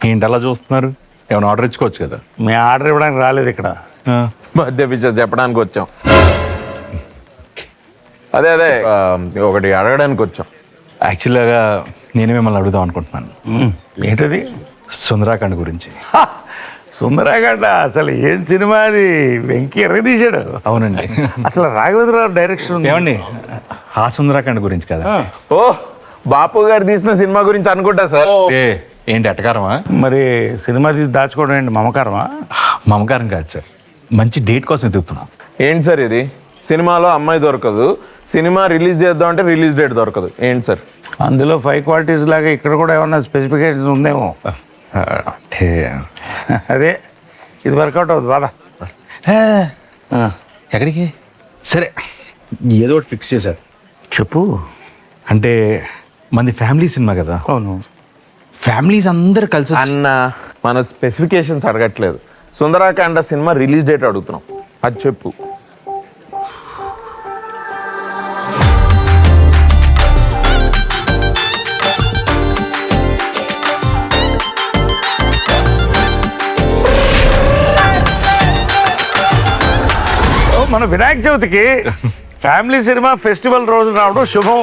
ఏంటి అలా చూస్తున్నారు? ఏమైనా ఆర్డర్ ఇచ్చుకోవచ్చు కదా. మీ ఆర్డర్ ఇవ్వడానికి రాలేదు ఇక్కడ. మధ్య ఫీచర్స్ చెప్పడానికి వచ్చాం. అదే ఒకటి అడగడానికి వచ్చాం. యాక్చువల్గా నేను మిమ్మల్ని అడుగుదాం అనుకుంటున్నాను. ఏంటది? సుందరాఖండ్ గురించి. సుందరాగడ్డ అసలు ఏం సినిమా అది, వెంకీ ఎర్ర తీశాడు. అవునండి. అసలు రాఘవేంద్రరావు డైరెక్షన్ ఉంది. ఏమండి ఆ సుందరాఖండ్ గురించి కదా. ఓ బాపు గారు తీసిన సినిమా గురించి అనుకుంటా సార్. ఏంటి ఎటకారమా? మరి సినిమా తీసి దాచుకోవడం ఏంటి, మమకారమా? మమకారం కాదు సార్, మంచి డేట్ కోసం ఎదుగుతున్నాం. ఏంటి సార్ ఇది? సినిమాలో అమ్మాయి దొరకదు, సినిమా రిలీజ్ చేద్దాం అంటే రిలీజ్ డేట్ దొరకదు. ఏంటి సార్? అందులో 5 క్వాలిటీస్ లాగా ఇక్కడ కూడా ఏమన్నా స్పెసిఫికేషన్స్ ఉందేమో. అంటే అదే ఇది వర్కౌట్ అవుతుంది బాధ. ఎక్కడికి? సరే ఏదో ఒకటి ఫిక్స్ చేశారు. చెప్పు. అంటే మనది ఫ్యామిలీ సినిమా కదా. అవును. ఫ్యామిలీస్ అందరు కలిసి అన్న మన స్పెసిఫికేషన్స్ అడగట్లేదు, సుందరాకాండ సినిమా రిలీజ్ డేట్ అడుగుతున్నాం. అది చెప్పు. మన వినాయక చవితికి ఫ్యామిలీ సినిమా ఫెస్టివల్ రోజు రావడం శుభం.